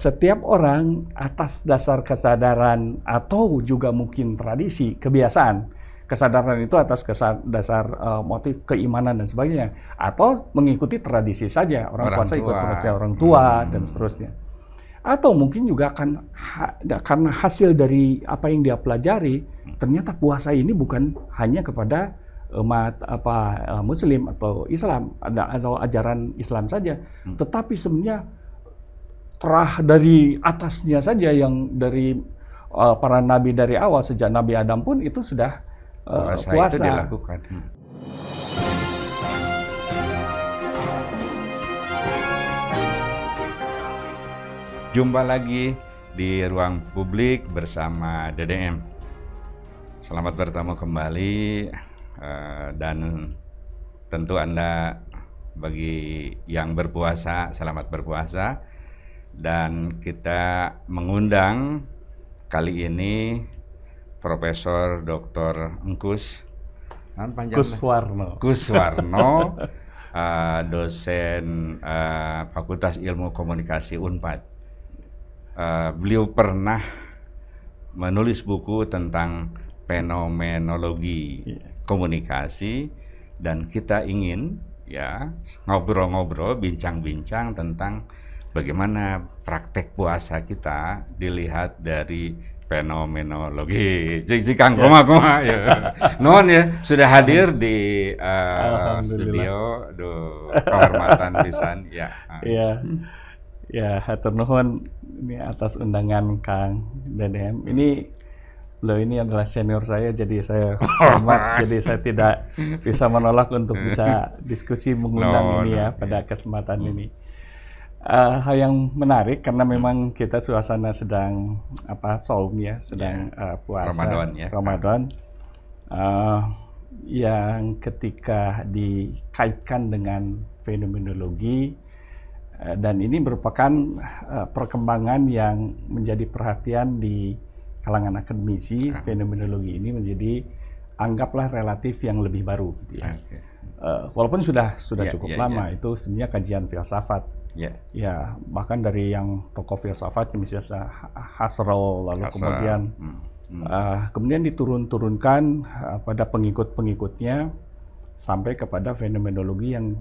setiap orang atas dasar kesadaran atau juga mungkin tradisi, kebiasaan. Kesadaran itu atas dasar motif keimanan dan sebagainya, atau mengikuti tradisi saja, orang puasa ikut tradisi orang tua dan seterusnya. Atau mungkin juga akan karena hasil dari apa yang dia pelajari, ternyata puasa ini bukan hanya kepada umat Muslim atau Islam, atau ajaran Islam saja, tetapi sebenarnya terah dari atasnya saja, yang dari para nabi dari awal, sejak Nabi Adam pun itu sudah puasa itu dilakukan. Jumpa lagi di Ruang Publik bersama DDM. Selamat bertemu kembali, dan tentu Anda bagi yang berpuasa, selamat berpuasa. Dan kita mengundang kali ini Profesor Dr. Engkus Kuswarno, dosen Fakultas Ilmu Komunikasi Unpad. Beliau pernah menulis buku tentang fenomenologi komunikasi, dan kita ingin ngobrol-ngobrol, bincang-bincang tentang bagaimana praktek puasa kita dilihat dari fenomenologi. Kang Koma ya. Non ya sudah hadir di studio. Kehormatan pisan ya. Iya. Ya, hatur nuhun ini atas undangan Kang DDM. Beliau ini adalah senior saya, jadi saya hormat, jadi saya tidak bisa menolak untuk bisa diskusi mengundang ini ya pada kesempatan ini. Hal yang menarik karena memang kita suasana sedang saum ya, sedang puasa Ramadan, yang ketika dikaitkan dengan fenomenologi, dan ini merupakan perkembangan yang menjadi perhatian di kalangan akademisi. Fenomenologi ini menjadi anggaplah relatif yang lebih baru, gitu ya. Walaupun sudah cukup lama. Itu sebenarnya kajian filsafat. Ya, bahkan dari yang tokoh filsafat misalnya Husserl, lalu kemudian diturunkan pada pengikut-pengikutnya sampai kepada fenomenologi yang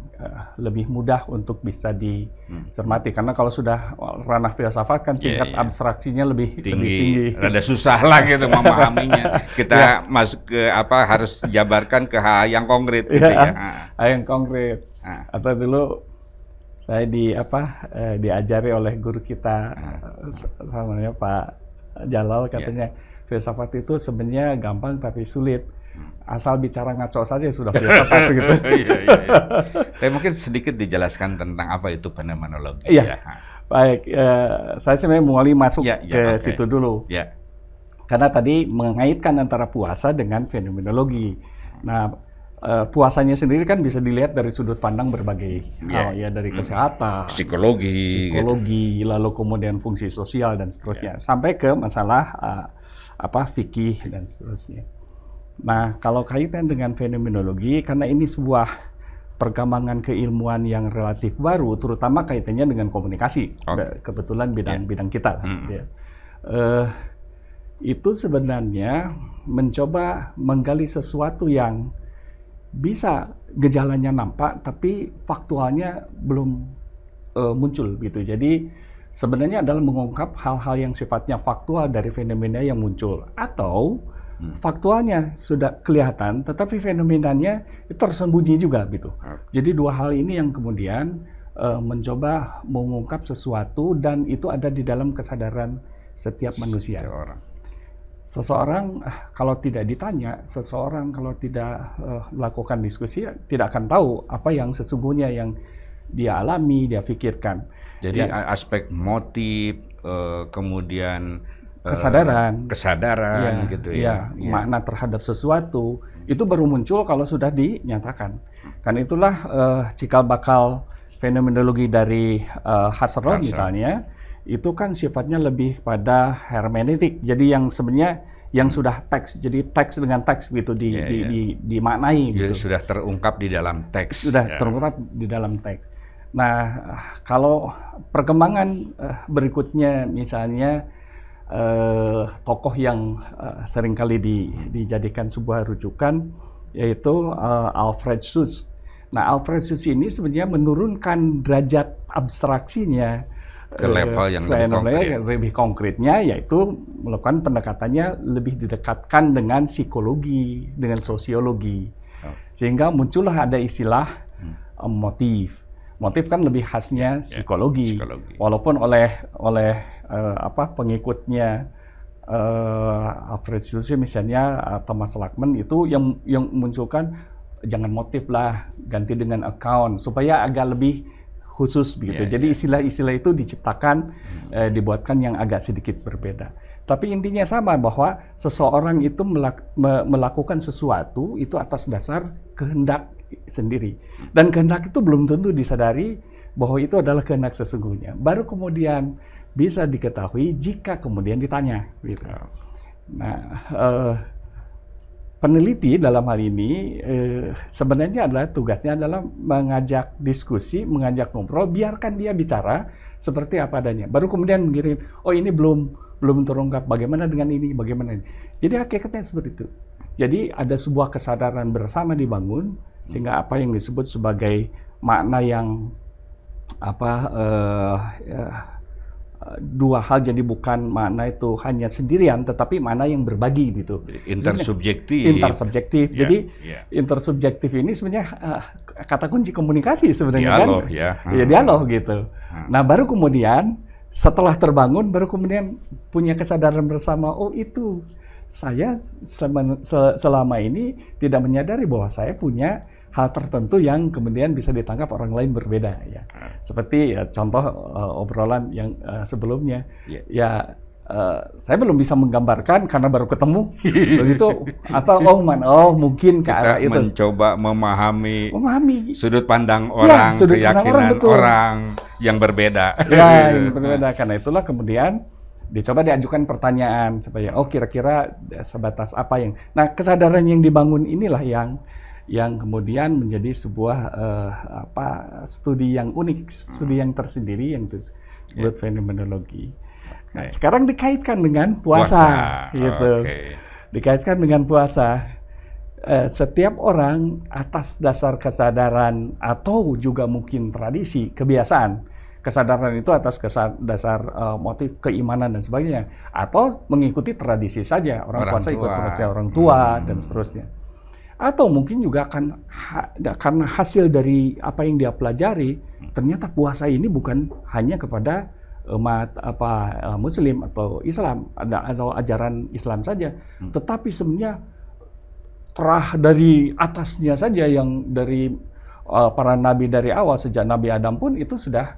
lebih mudah untuk bisa dicermati, karena kalau sudah ranah filsafat kan tingkat abstraksinya lebih tinggi. Rada susah lah gitu memahaminya. Kita masuk ke harus jabarkan ke hal yang konkret gitu ya. Yang konkret. Atau dulu saya diajari oleh guru kita, namanya Pak Jalal, katanya filsafat itu sebenarnya gampang tapi sulit. Asal bicara ngaco saja sudah filsafat gitu. Tapi mungkin sedikit dijelaskan tentang apa itu fenomenologi. Baik, saya sebenarnya mulai masuk ke situ dulu. Karena tadi mengaitkan antara puasa dengan fenomenologi. Nah, puasanya sendiri kan bisa dilihat dari sudut pandang berbagai hal, ya, dari kesehatan, psikologi, lalu kemudian fungsi sosial dan seterusnya, sampai ke masalah fikih dan seterusnya. Nah, kalau kaitan dengan fenomenologi, karena ini sebuah perkembangan keilmuan yang relatif baru, terutama kaitannya dengan komunikasi, kebetulan bidang kita, itu sebenarnya mencoba menggali sesuatu yang bisa gejalanya nampak tapi faktualnya belum muncul gitu. Jadi sebenarnya adalah mengungkap hal-hal yang sifatnya faktual dari fenomena yang muncul, atau faktualnya sudah kelihatan tetapi fenomenanya itu tersembunyi juga gitu. Jadi dua hal ini yang kemudian mencoba mengungkap sesuatu, dan itu ada di dalam kesadaran setiap manusia. Seseorang kalau tidak ditanya, seseorang kalau tidak melakukan diskusi, tidak akan tahu apa yang sesungguhnya yang dia alami, dia pikirkan. Jadi aspek motif, kemudian kesadaran gitu ya. Makna terhadap sesuatu itu baru muncul kalau sudah dinyatakan. Kan itulah cikal bakal fenomenologi dari Husserl misalnya. Itu kan sifatnya lebih pada hermeneutik. Jadi yang sebenarnya yang sudah teks, jadi teks dengan teks gitu dimaknai. Jadi gitu. Sudah terungkap di dalam teks. Sudah terungkap di dalam teks. Nah, kalau perkembangan berikutnya misalnya tokoh yang seringkali dijadikan sebuah rujukan yaitu Alfred Suss. Nah, Alfred Suss ini sebenarnya menurunkan derajat abstraksinya ke level yang lebih konkretnya, yaitu melakukan pendekatannya lebih didekatkan dengan psikologi, dengan sosiologi. Sehingga muncullah ada istilah motif. Motif kan lebih khasnya psikologi. Walaupun oleh pengikutnya Alfred Suss misalnya Thomas Lackman itu yang munculkan jangan motif lah, ganti dengan account supaya agak lebih khusus begitu. Jadi istilah-istilah itu diciptakan, dibuatkan yang agak sedikit berbeda. Tapi intinya sama, bahwa seseorang itu melakukan sesuatu itu atas dasar kehendak sendiri. Dan kehendak itu belum tentu disadari bahwa itu adalah kehendak sesungguhnya. Baru kemudian bisa diketahui jika kemudian ditanya. Gitu. Nah, peneliti dalam hal ini sebenarnya adalah tugasnya adalah mengajak diskusi, mengajak ngobrol, biarkan dia bicara seperti apa adanya. Baru kemudian mengirim, oh ini belum terungkap, bagaimana dengan ini, bagaimana ini. Jadi hakikatnya seperti itu. Jadi ada sebuah kesadaran bersama dibangun sehingga apa yang disebut sebagai makna yang dua hal, jadi bukan makna itu hanya sendirian, tetapi makna yang berbagi gitu. Intersubjektif. Jadi intersubjektif ini sebenarnya kata kunci komunikasi sebenarnya, dialog, kan? Dialog gitu. Nah, baru kemudian setelah terbangun, baru kemudian punya kesadaran bersama, oh itu saya selama ini tidak menyadari bahwa saya punya hal tertentu yang kemudian bisa ditangkap orang lain berbeda, ya. Seperti contoh obrolan yang sebelumnya, saya belum bisa menggambarkan karena baru ketemu, begitu, atau mungkin ke arah itu. Mencoba memahami sudut pandang orang, keyakinan orang yang berbeda. Ya, yang berbeda. Karena itulah kemudian dicoba diajukan pertanyaan supaya kira-kira sebatas apa yang. Nah, kesadaran yang dibangun inilah yang kemudian menjadi sebuah studi yang unik, studi yang tersendiri yang disebut fenomenologi. Nah, sekarang dikaitkan dengan puasa gitu. Dikaitkan dengan puasa. Setiap orang atas dasar kesadaran atau juga mungkin tradisi, kebiasaan. Kesadaran itu atas dasar motif keimanan dan sebagainya, atau mengikuti tradisi saja. Orang puasa ikut tradisi orang tua dan seterusnya. Atau mungkin juga karena hasil dari apa yang dia pelajari, ternyata puasa ini bukan hanya kepada umat Muslim atau Islam, atau ajaran Islam saja, tetapi sebenarnya terah dari atasnya saja, yang dari para nabi dari awal, sejak Nabi Adam pun itu sudah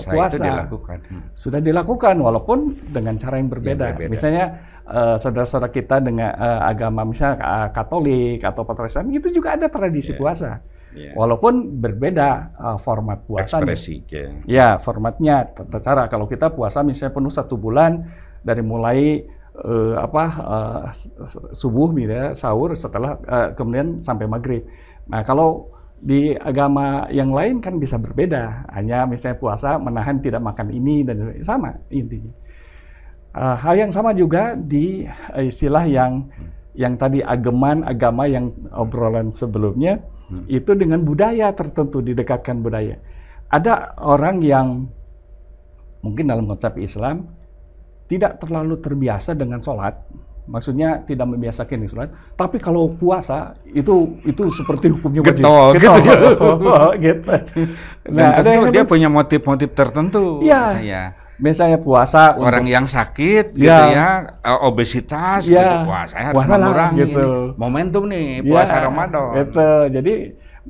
puasa itu dilakukan. Sudah dilakukan, walaupun dengan cara yang berbeda. Misalnya saudara-saudara kita dengan agama misalnya Katolik atau Protestan itu juga ada tradisi puasa, walaupun berbeda format puasanya. Ekspresi, formatnya, tata cara. Kalau kita puasa misalnya penuh 1 bulan dari mulai subuh, sahur, setelah kemudian sampai maghrib. Nah, kalau di agama yang lain kan bisa berbeda, hanya misalnya puasa menahan tidak makan ini dan sama intinya. Hal yang sama juga di istilah yang tadi agama yang obrolan sebelumnya, itu dengan budaya tertentu, didekatkan budaya. Ada orang yang mungkin dalam konsep Islam tidak terlalu terbiasa dengan sholat, maksudnya tidak membiasakan sholat, tapi kalau puasa itu seperti hukumnya wajib. Gitu. Nah, ada yang dia punya motif-motif tertentu. Misalnya puasa orang yang sakit gitu obesitas gitu. Wah, saya harus mengurangi gitu. Momentum nih puasa Ramadan. Gitu. Jadi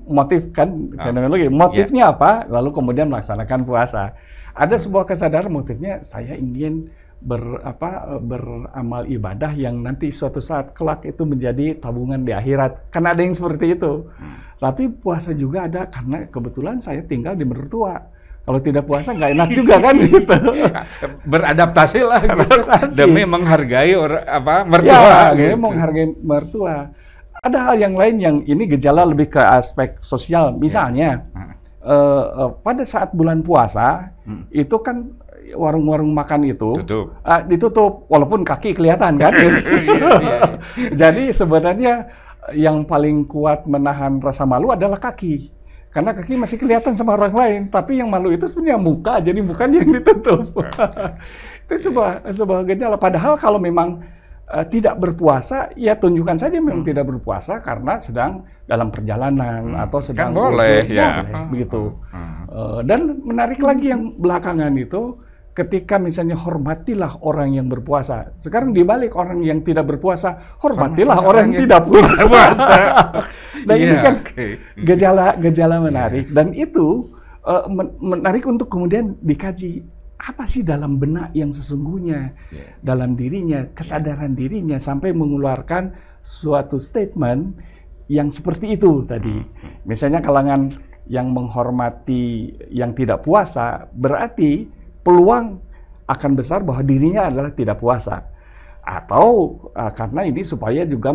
motif kan fenomenologi. Motifnya apa? Lalu kemudian melaksanakan puasa. Ada sebuah kesadaran motifnya, saya ingin beramal ibadah yang nanti suatu saat kelak itu menjadi tabungan di akhirat. Karena ada yang seperti itu. Tapi puasa juga ada karena kebetulan saya tinggal di mertua. Kalau tidak puasa nggak enak juga kan gitu. Beradaptasi lah demi menghargai mertua. Gitu. Menghargai mertua. Ada hal yang lain yang ini gejala lebih ke aspek sosial. Misalnya pada saat bulan puasa itu kan warung-warung makan itu ditutup, walaupun kaki kelihatan kan. Jadi sebenarnya yang paling kuat menahan rasa malu adalah kaki. Karena kaki masih kelihatan sama orang lain, tapi yang malu itu sebenarnya muka, jadi mukanya yang ditutup. Itu sebuah gejala. Padahal kalau memang tidak berpuasa, ya tunjukkan saja memang tidak berpuasa karena sedang dalam perjalanan atau sedang boleh, begitu. Dan menarik lagi yang belakangan itu, ketika misalnya hormatilah orang yang berpuasa. Sekarang dibalik, orang yang tidak berpuasa, hormatilah orang yang tidak berpuasa. Dan ini kan gejala menarik. Dan itu menarik untuk kemudian dikaji. Apa sih dalam benak yang sesungguhnya, dalam dirinya, kesadaran dirinya, sampai mengeluarkan suatu statement yang seperti itu tadi. Misalnya kalangan yang menghormati yang tidak puasa, berarti peluang akan besar bahwa dirinya adalah tidak puasa. Atau karena ini supaya juga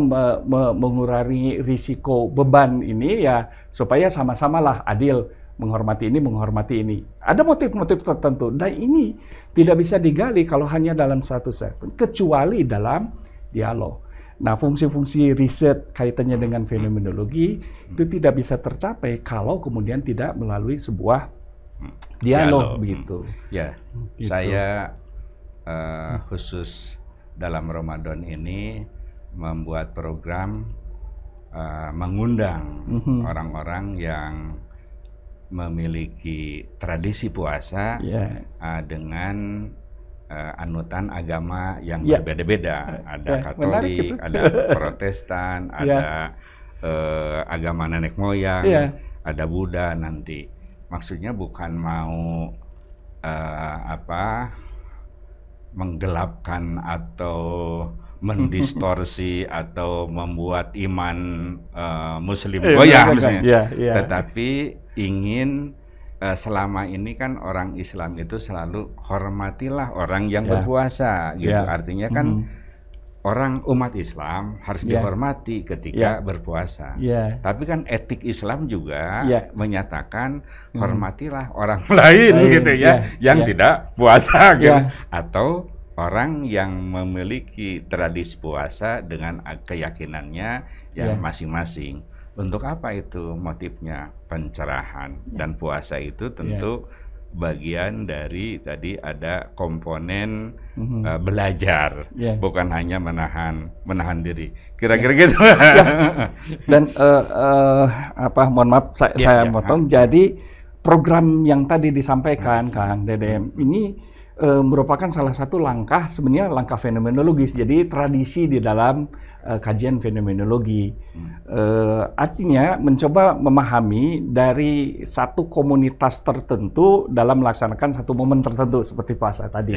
mengurangi risiko beban ini, ya supaya sama-samalah adil, menghormati ini. Ada motif-motif tertentu, dan ini tidak bisa digali kalau hanya dalam satu segmen, kecuali dalam dialog. Nah, fungsi-fungsi riset kaitannya dengan fenomenologi itu tidak bisa tercapai kalau kemudian tidak melalui sebuah dialog begitu. Ya, gitu. Saya khusus dalam Ramadan ini membuat program mengundang orang-orang yang memiliki tradisi puasa dengan anutan agama yang berbeda-beda. Ada Katolik, ada Protestan, ada agama nenek moyang, ada Buddha nanti. Maksudnya bukan mau menggelapkan atau mendistorsi atau membuat iman Muslim goyah misalnya. Tetapi ingin selama ini kan orang Islam itu selalu hormatilah orang yang berpuasa gitu. Artinya kan orang umat Islam harus dihormati ketika berpuasa. Tapi kan etik Islam juga menyatakan hormatilah orang lain gitu yang tidak puasa gitu. Atau orang yang memiliki tradisi puasa dengan keyakinannya yang masing-masing. Untuk apa itu motifnya? Pencerahan. Dan puasa itu tentu bagian dari tadi ada komponen belajar, bukan hanya menahan diri. Kira-kira gitu. Dan mohon maaf saya potong. Jadi program yang tadi disampaikan Kang Dedem ini merupakan salah satu langkah, sebenarnya langkah fenomenologis. Jadi tradisi di dalam kajian fenomenologi. Artinya mencoba memahami dari satu komunitas tertentu dalam melaksanakan satu momen tertentu seperti puasa tadi.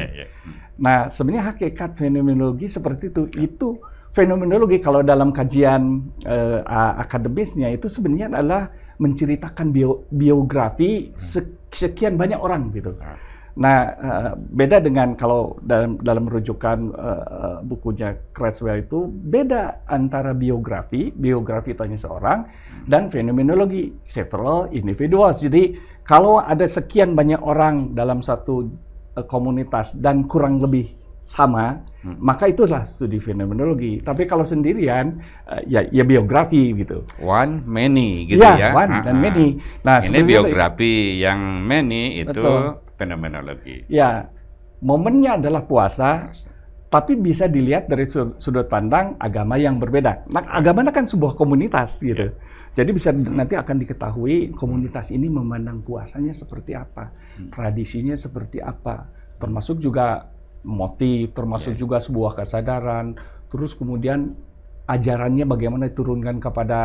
Nah, sebenarnya hakikat fenomenologi seperti itu. Itu fenomenologi kalau dalam kajian akademisnya itu sebenarnya adalah menceritakan biografi sekian banyak orang gitu. Nah, beda dengan kalau dalam rujukan bukunya Creswell itu, beda antara biografi itu hanya seorang, dan fenomenologi, several individuals. Jadi, kalau ada sekian banyak orang dalam satu komunitas dan kurang lebih sama, maka itulah studi fenomenologi. Tapi kalau sendirian, ya biografi gitu. One, many gitu ya. One dan many. Nah, ini biografi yang many itu. Betul. Fenomenologi. Ya, momennya adalah puasa, tapi bisa dilihat dari sudut pandang agama yang berbeda. Nah, agama kan sebuah komunitas gitu. Jadi bisa nanti akan diketahui komunitas ini memandang puasanya seperti apa, tradisinya seperti apa, termasuk juga motif, termasuk juga sebuah kesadaran, terus kemudian ajarannya bagaimana diturunkan kepada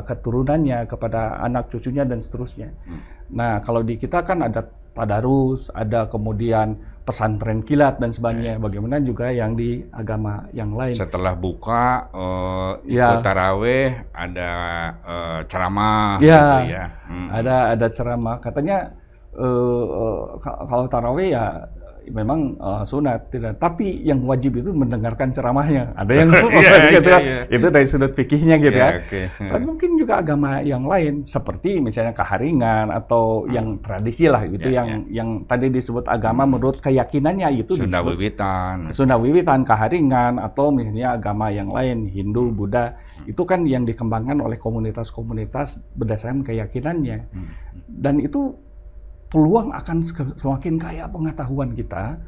keturunannya, kepada anak cucunya dan seterusnya. Nah, kalau di kita kan ada tadarus, ada kemudian pesantren kilat dan sebagainya. Bagaimana juga yang di agama yang lain. Setelah buka ikut taraweh, ada ceramah gitu ya. Ada ceramah. Katanya kalau taraweh memang sunat tidak. Tapi yang wajib itu mendengarkan ceramahnya. Ada yang itu dari sudut fikihnya gitu ya. Tapi mungkin juga agama yang lain seperti misalnya keharingan atau yang tradisi lah gitu, yang tadi disebut agama menurut keyakinannya itu Sunda Wiwitan. Sunda Wiwitan, keharingan, atau misalnya agama yang lain Hindu, Buddha, itu kan yang dikembangkan oleh komunitas-komunitas berdasarkan keyakinannya. Dan itu peluang akan semakin kaya pengetahuan kita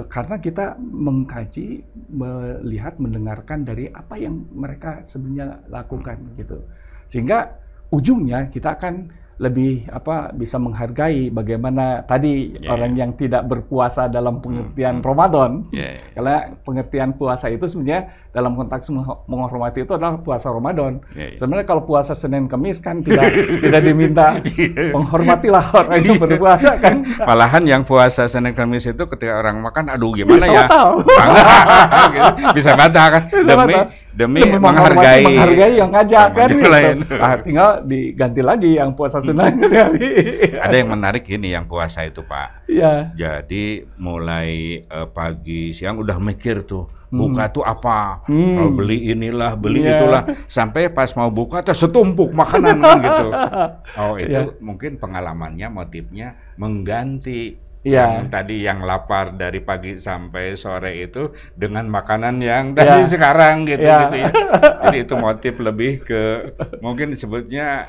karena kita mengkaji, melihat, mendengarkan dari apa yang mereka sebenarnya lakukan gitu. Sehingga ujungnya kita akan lebih bisa menghargai bagaimana tadi orang yang tidak berpuasa dalam pengertian Ramadan. Karena pengertian puasa itu sebenarnya dalam konteks menghormati itu adalah puasa Ramadan. Sebenarnya kalau puasa Senin Kamis kan tidak diminta menghormatilah orang yang berpuasa kan. Malahan yang puasa Senin Kamis itu ketika orang makan, aduh gimana bisa ya? Bisa batal kan? Demi menghargai yang ngajak kan. Tinggal diganti lagi yang puasa Senin hari. Ada yang menarik ini yang puasa itu Pak. Iya. Jadi mulai pagi siang udah mikir tuh buka tuh apa, beli inilah, beli itulah, sampai pas mau buka tuh setumpuk makanan kan gitu. Oh itu mungkin pengalamannya, motifnya mengganti. Yang tadi yang lapar dari pagi sampai sore itu dengan makanan yang tadi sekarang gitu, gitu ya. Jadi itu motif lebih ke mungkin disebutnya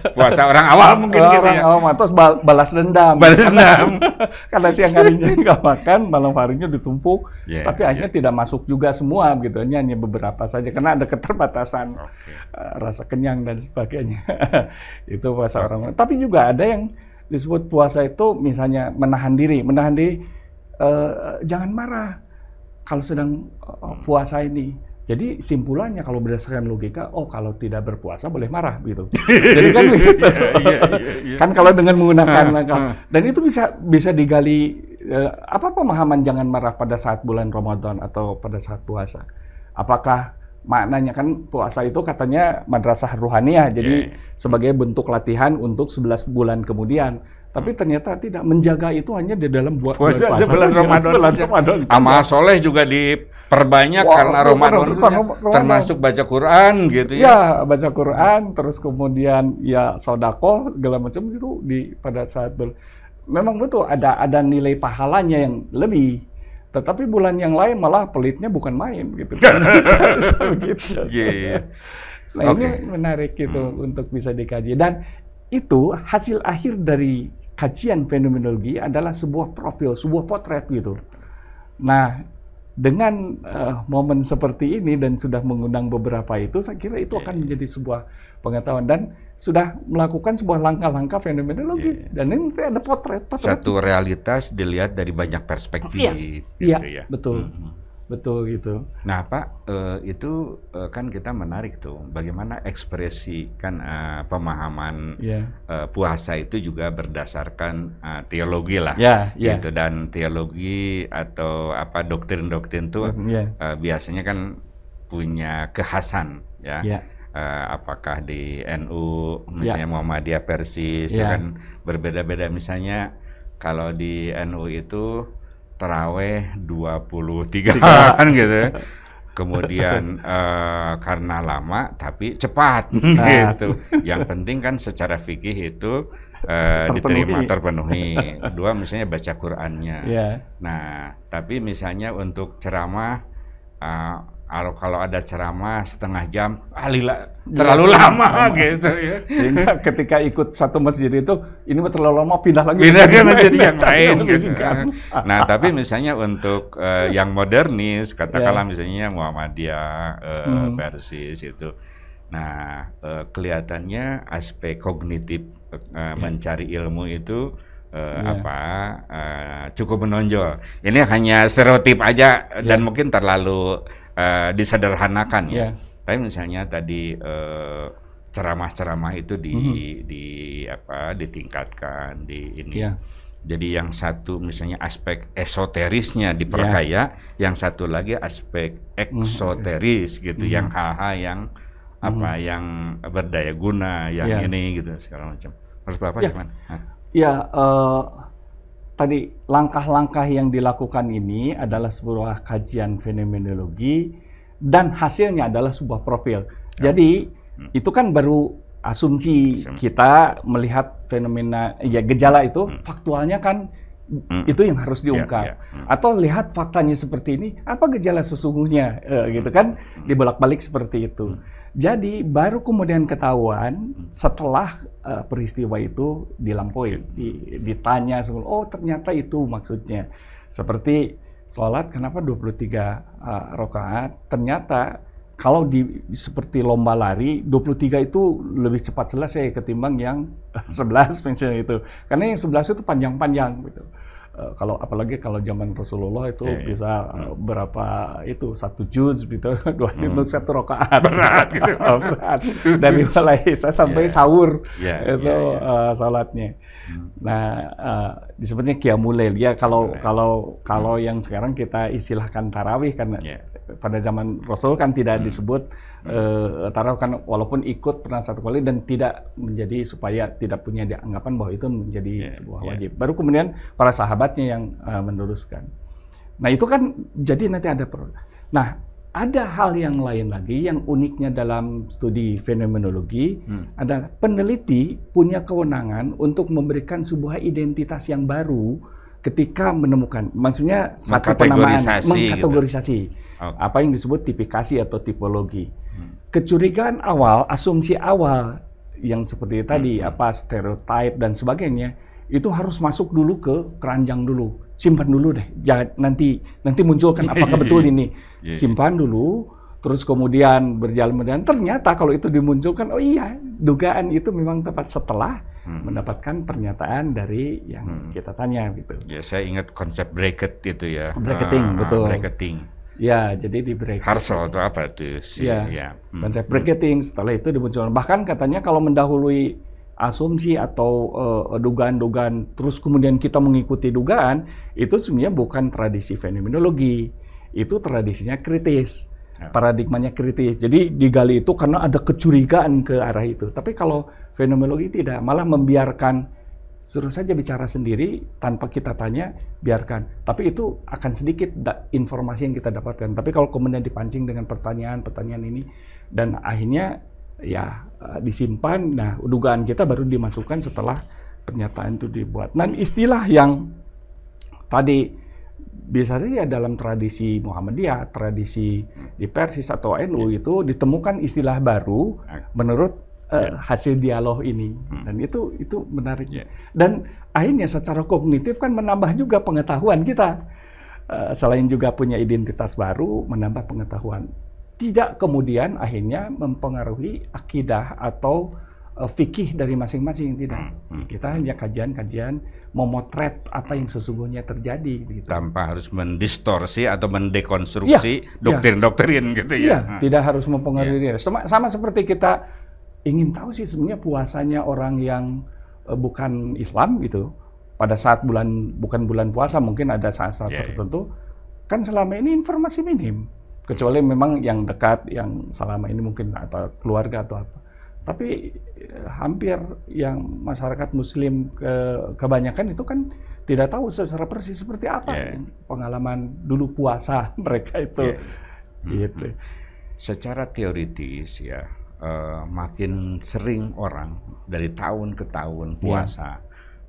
puasa orang awam mungkin gitu ya. Awam atau balas dendam. Balas dendam. Karena siang harinya nggak makan, malam harinya ditumpuk. Tapi akhirnya tidak masuk juga semua gitu, hanya beberapa saja karena ada keterbatasan rasa kenyang dan sebagainya. Itu puasa orang awam. Tapi juga ada yang disebut puasa itu misalnya menahan diri jangan marah kalau sedang puasa ini. Jadi simpulannya kalau berdasarkan logika, kalau tidak berpuasa boleh marah gitu. Jadi kan begitu. Kan kalau dengan menggunakan dan itu bisa digali apa pemahaman jangan marah pada saat bulan Ramadan atau pada saat puasa. Apakah maknanya kan puasa itu katanya madrasah ruhaniyah, jadi sebagai bentuk latihan untuk 11 bulan kemudian. Tapi ternyata tidak, menjaga itu hanya di dalam puasa bulan Ramadan. Amal soleh juga diperbanyak karena Ramadan termasuk baca Quran gitu ya. Ya, baca Quran, terus kemudian ya sedekah segala macam itu pada saat memang betul ada nilai pahalanya yang lebih. Tetapi bulan yang lain malah pelitnya bukan main gitu. Nah ini menarik gitu untuk bisa dikaji. Dan itu hasil akhir dari kajian fenomenologi adalah sebuah profil, sebuah potret gitu. Nah dengan momen seperti ini dan sudah mengundang beberapa itu, saya kira itu akan menjadi sebuah pengetahuan dan sudah melakukan sebuah langkah-langkah fenomenologis. Dan ini ada potret. Satu realitas dilihat dari banyak perspektif. Iya, betul. Betul gitu. Nah Pak, itu kan kita menarik tuh, bagaimana ekspresi kan pemahaman puasa itu juga berdasarkan teologi lah, gitu. Dan teologi atau doktrin-doktrin tuh biasanya kan punya kekhasan ya. Apakah di NU misalnya Muhammadiyah Persis kan berbeda-beda. Misalnya kalau di NU itu taraweh 23 kan gitu. Kemudian karena lama tapi cepat gitu. Yang penting kan secara fikih itu terpenuhi. Kedua misalnya baca Qur'annya. Nah, tapi misalnya untuk ceramah kalau ada ceramah setengah jam, terlalu lama gitu ya. Sehingga ketika ikut satu masjid itu, ini terlalu lama, pindah lagi. Pindah ke masjid yang lain gitu. Nah, tapi misalnya untuk yang modernis, katakanlah misalnya Muhammadiyah, Persis itu. Nah, kelihatannya aspek kognitif mencari ilmu itu cukup menonjol. Ini hanya stereotip aja dan mungkin terlalu disederhanakan ya. Tapi misalnya tadi ceramah-ceramah itu ditingkatkan di ini. Jadi yang satu misalnya aspek esoterisnya diperkaya, yang satu lagi aspek eksoteris gitu, yang hal-hal yang yang berdaya guna, yang ini gitu segala macam. Harus Bapak gimana? tadi langkah-langkah yang dilakukan ini adalah sebuah kajian fenomenologi dan hasilnya adalah sebuah profil. Jadi itu kan baru asumsi kita melihat fenomena ya gejala itu faktualnya kan itu yang harus diungkap. Atau lihat faktanya seperti ini, apa gejala sesungguhnya gitu kan, dibolak-balik seperti itu. Jadi baru kemudian ketahuan setelah peristiwa itu dilampaui, ditanya, oh ternyata itu maksudnya. Seperti sholat kenapa 23 rakaat? Ternyata kalau seperti lomba lari 23 itu lebih cepat selesai ketimbang yang 11 misalnya itu. Karena yang 11 itu panjang-panjang gitu. Kalau apalagi kalau zaman Rasulullah itu bisa berapa itu 1 juz gitu, 2 juz untuk 1 rakaat. Berat gitu. Berat. Dari mulai saya sampai sahur itu salatnya. Nah, disebutnya qiyamul lail. Ya kalau yang sekarang kita istilahkan tarawih karena pada zaman Rasul kan tidak disebut tarawih kan walaupun ikut pernah 1 kali dan tidak menjadi supaya tidak punya dianggapan bahwa itu menjadi sebuah wajib. Baru kemudian para sahabatnya yang meneruskan. Nah, itu kan jadi nanti ada Nah, ada hal yang lain lagi yang uniknya dalam studi fenomenologi adalah peneliti punya kewenangan untuk memberikan sebuah identitas yang baru ketika menemukan, maksudnya satu penamaan, mengkategorisasi gitu. Apa yang disebut tipikasi atau tipologi. Kecurigaan awal, asumsi awal yang seperti tadi, apa stereotip dan sebagainya, itu harus masuk dulu ke keranjang dulu, simpan dulu deh, jangan nanti munculkan apakah betul ini, simpan dulu, terus kemudian berjalan ternyata kalau itu dimunculkan, oh iya, dugaan itu memang tepat setelah mendapatkan pernyataan dari yang kita tanya gitu. Ya, saya ingat konsep bracket itu ya. Bracketing, betul. Bracketing. Ya, jadi di bracket. Harsel itu apa itu? Konsep bracketing setelah itu dimunculkan. Bahkan katanya kalau mendahului asumsi atau dugaan-dugaan, terus kemudian kita mengikuti dugaan, itu sebenarnya bukan tradisi fenomenologi, itu tradisinya kritis. Paradigmanya kritis. Jadi digali itu karena ada kecurigaan ke arah itu. Tapi kalau fenomenologi tidak, malah membiarkan suruh saja bicara sendiri tanpa kita tanya, biarkan. Tapi itu akan sedikit informasi yang kita dapatkan. Tapi kalau kemudian dipancing dengan pertanyaan ini dan akhirnya ya disimpan, nah dugaan kita baru dimasukkan setelah pernyataan itu dibuat. Nah, istilah yang tadi bisa saja dalam tradisi Muhammadiyah, tradisi di Persis atau NU itu ditemukan istilah baru menurut hasil dialog ini, dan itu menarik. Dan akhirnya secara kognitif kan menambah juga pengetahuan kita, selain juga punya identitas baru, menambah pengetahuan. Tidak kemudian akhirnya mempengaruhi akidah atau fikih dari masing-masing, tidak. Kita hanya kajian-kajian memotret apa yang sesungguhnya terjadi gitu. Tanpa harus mendistorsi atau mendekonstruksi doktrin-doktrin gitu ya. Tidak harus mempengaruhi. Sama seperti kita ingin tahu sih sebenarnya puasanya orang yang bukan Islam gitu. Pada saat bukan bulan puasa mungkin ada saat-saat tertentu. Kan selama ini informasi minim. Kecuali memang yang dekat, yang selama ini mungkin atau keluarga atau apa. Tapi hampir yang masyarakat Muslim kebanyakan itu kan tidak tahu secara persis seperti apa pengalaman dulu puasa mereka itu. Gitu. Secara teoritis ya, makin sering orang dari tahun ke tahun puasa,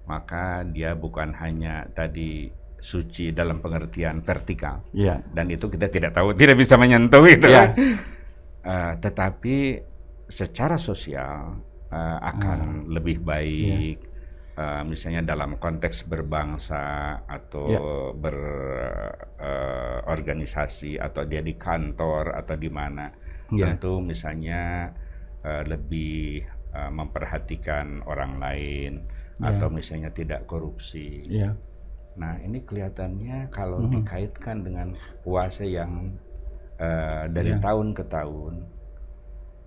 maka dia bukan hanya tadi suci dalam pengertian vertikal, dan itu kita tidak tahu, tidak bisa menyentuh itu. Tetapi secara sosial akan lebih baik, misalnya dalam konteks berbangsa atau berorganisasi atau dia di kantor atau di mana, tentu misalnya lebih memperhatikan orang lain atau misalnya tidak korupsi. Nah, ini kelihatannya kalau dikaitkan dengan puasa yang dari tahun ke tahun.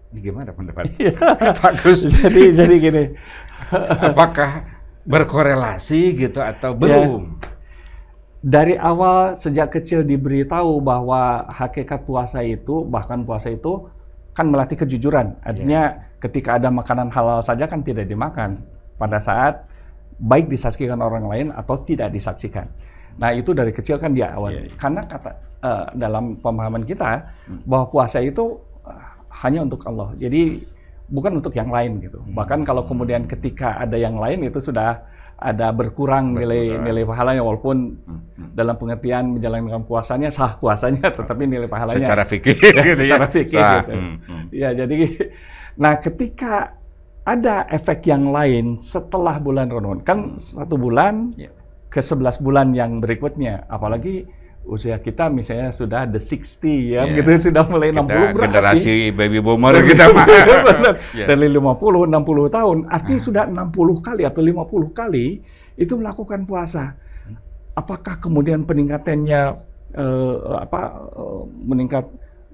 Ini gimana pendapat Bagus? Jadi gini, apakah berkorelasi gitu atau belum? Dari awal sejak kecil diberitahu bahwa hakikat puasa itu, bahkan puasa itu kan melatih kejujuran. Artinya ketika ada makanan halal saja kan tidak dimakan. Pada saat baik disaksikan orang lain atau tidak disaksikan. Nah itu dari kecil kan dia awal. Karena dalam pemahaman kita bahwa puasa itu hanya untuk Allah. Jadi bukan untuk yang lain gitu. Bahkan kalau kemudian ketika ada yang lain itu sudah ada berkurang nilai pahalanya, walaupun dalam pengertian menjalankan puasanya sah puasanya, tetapi nilai pahalanya secara fikih secara fikih gitu. Ya jadi nah ketika ada efek yang lain setelah bulan Ramadan kan 1 bulan ke 11 bulan yang berikutnya, apalagi usia kita misalnya sudah the 60 ya, begitu sudah mulai 60 berarti generasi baby boomer kita mah. Dari 50 60 tahun artinya sudah 60 kali atau 50 kali itu melakukan puasa. Apakah kemudian peningkatannya meningkat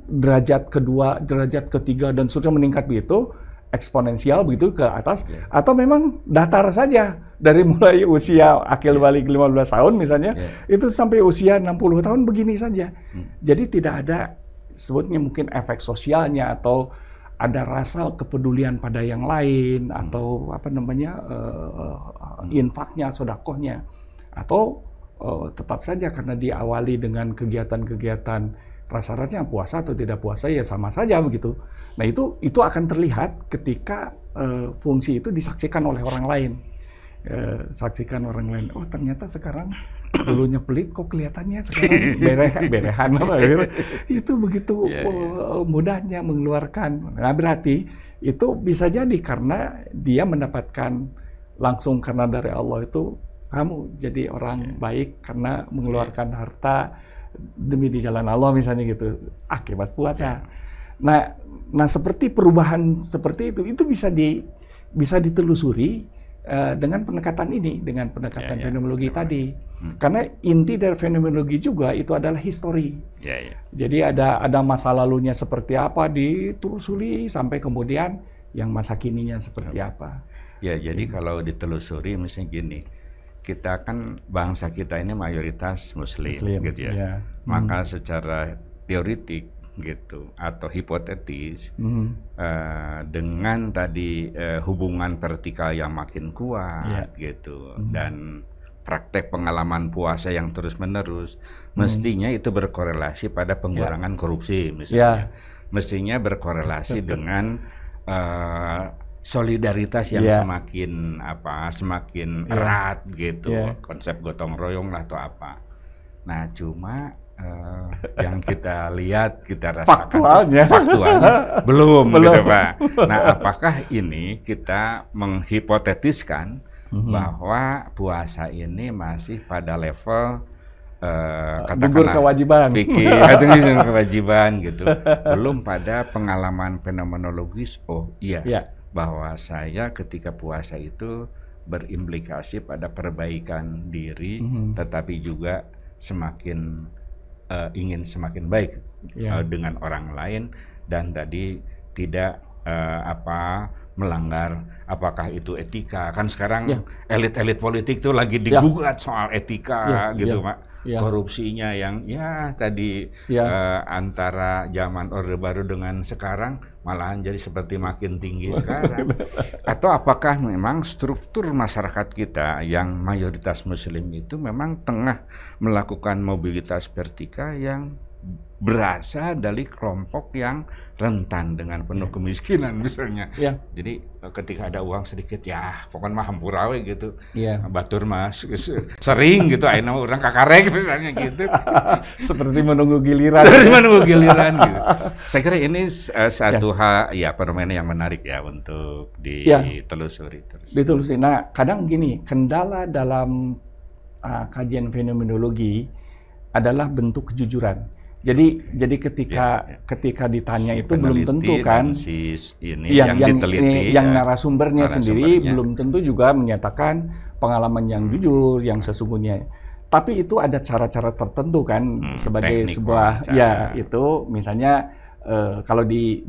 derajat kedua, derajat ketiga dan seterusnya meningkat begitu eksponensial begitu ke atas, atau memang datar saja dari mulai usia akil balik 15 tahun misalnya itu sampai usia 60 tahun begini saja. Jadi tidak ada sebutnya mungkin efek sosialnya atau ada rasa kepedulian pada yang lain atau infaknya, sedekahnya, atau tetap saja karena diawali dengan kegiatan-kegiatan rasa-rasanya puasa atau tidak puasa ya sama saja begitu. Nah itu akan terlihat ketika fungsi itu disaksikan oleh orang lain. Saksikan orang lain. Oh ternyata sekarang dulunya pelit kok kelihatannya sekarang berehan itu begitu mudahnya mengeluarkan. Nah berarti itu bisa jadi karena dia mendapatkan langsung karena dari Allah itu kamu jadi orang baik karena mengeluarkan harta demi di jalan Allah misalnya gitu akibat puasa. Nah seperti perubahan seperti itu bisa ditelusuri dengan pendekatan ini, dengan pendekatan fenomenologi tadi. Karena inti dari fenomenologi juga itu adalah histori. Jadi ada masa lalunya seperti apa ditelusuri sampai kemudian yang masa kininya seperti apa. Ya jadi kalau ditelusuri misalnya gini. Kita kan bangsa kita ini mayoritas Muslim gitu ya. Maka secara teoritik gitu atau hipotetis dengan tadi hubungan vertikal yang makin kuat gitu dan praktek pengalaman puasa yang terus-menerus mestinya itu berkorelasi pada pengurangan korupsi misalnya. Mestinya berkorelasi dengan solidaritas yang semakin erat gitu, konsep gotong royong lah atau apa. Nah cuma yang kita lihat, kita rasakan faktualnya belum gitu Pak. Nah apakah ini kita menghipotetiskan bahwa puasa ini masih pada level gugur kewajiban, kewajiban gitu, belum pada pengalaman fenomenologis. Oh iya. Bahwa saya ketika puasa itu berimplikasi pada perbaikan diri, tetapi juga semakin ingin semakin baik dengan orang lain dan tadi tidak melanggar apakah itu etika. Kan sekarang elit-elit politik tuh lagi digugat soal etika gitu Pak. Korupsinya yang tadi antara zaman Orde Baru dengan sekarang malahan jadi seperti makin tinggi sekarang. Atau apakah memang struktur masyarakat kita yang mayoritas Muslim itu memang tengah melakukan mobilitas vertikal yang berasal dari kelompok yang rentan dengan penuh kemiskinan misalnya. Jadi ketika ada uang sedikit pokoknya mah hampura we gitu. Batur mah sering gitu ayeuna orang kakarek misalnya gitu. Seperti menunggu giliran. Gitu. Saya kira ini satu hal fenomena yang menarik untuk ditelusuri terus. Ditelusuri. Nah, kadang gini, kendala dalam kajian fenomenologi adalah bentuk kejujuran. Jadi ketika ditanya si itu belum tentu kan yang narasumbernya sendiri belum tentu juga menyatakan pengalaman yang jujur yang sesungguhnya. Tapi itu ada cara-cara tertentu kan sebagai sebuah itu misalnya kalau di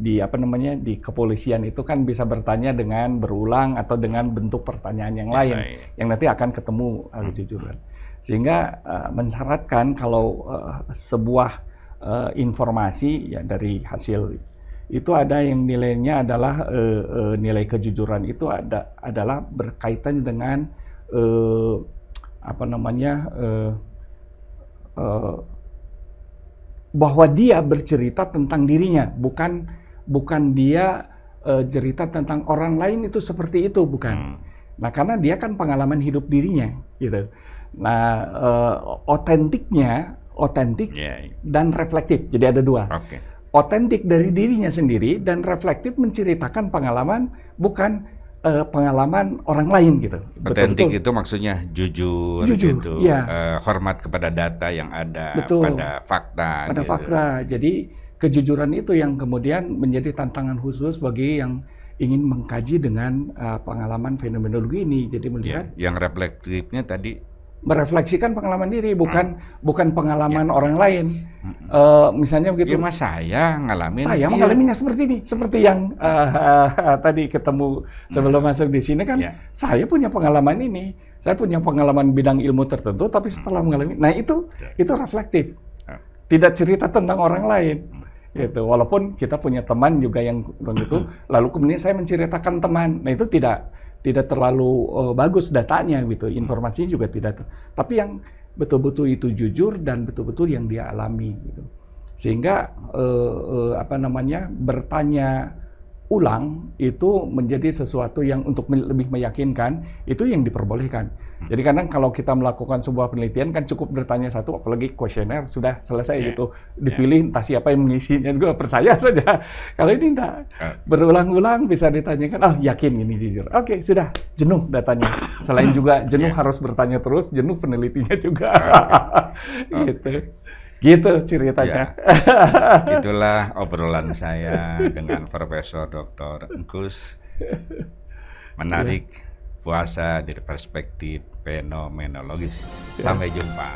kepolisian itu kan bisa bertanya dengan berulang atau dengan bentuk pertanyaan yang lain yang nanti akan ketemu kejujuran. Sehingga mensyaratkan kalau sebuah informasi dari hasil itu ada yang nilainya adalah nilai kejujuran itu adalah berkaitan dengan bahwa dia bercerita tentang dirinya, bukan dia cerita tentang orang lain itu seperti itu, bukan. Nah, karena dia kan pengalaman hidup dirinya, gitu. Nah, otentik dan reflektif. Jadi ada dua. Otentik dari dirinya sendiri dan reflektif menceritakan pengalaman, bukan pengalaman orang lain, gitu. Otentik itu maksudnya jujur gitu, ya. Hormat kepada data yang ada, pada fakta. Pada fakta. Jadi kejujuran itu yang kemudian menjadi tantangan khusus bagi yang ingin mengkaji dengan pengalaman fenomenologi ini. Jadi melihat yang reflektifnya tadi merefleksikan pengalaman diri, bukan pengalaman orang lain. Misalnya begitu. Ya, Mas, saya mengalaminya seperti ini, seperti yang tadi ketemu sebelum masuk di sini kan. Saya punya pengalaman ini, saya punya pengalaman bidang ilmu tertentu, tapi setelah mengalami, nah itu reflektif, tidak cerita tentang orang lain. Gitu. Walaupun kita punya teman juga yang begitu, lalu kemudian saya menceritakan teman, nah itu tidak terlalu bagus datanya gitu, informasinya juga tidak. Tapi yang betul-betul itu jujur dan betul-betul yang dia alami gitu. Sehingga bertanya ulang itu menjadi sesuatu yang untuk lebih meyakinkan, itu yang diperbolehkan. Jadi kadang kalau kita melakukan sebuah penelitian kan cukup bertanya satu, apalagi kuesioner sudah selesai gitu, dipilih entah siapa yang mengisinya, juga percaya saja. Kalau ini enggak, berulang-ulang bisa ditanyakan, yakin ini jujur. Oke, sudah jenuh datanya. Selain juga jenuh harus bertanya terus, jenuh penelitinya juga. Gitu ceritanya. Itulah obrolan saya dengan Profesor Dr. Engkus. Menarik, puasa dari perspektif fenomenologis. Sampai jumpa.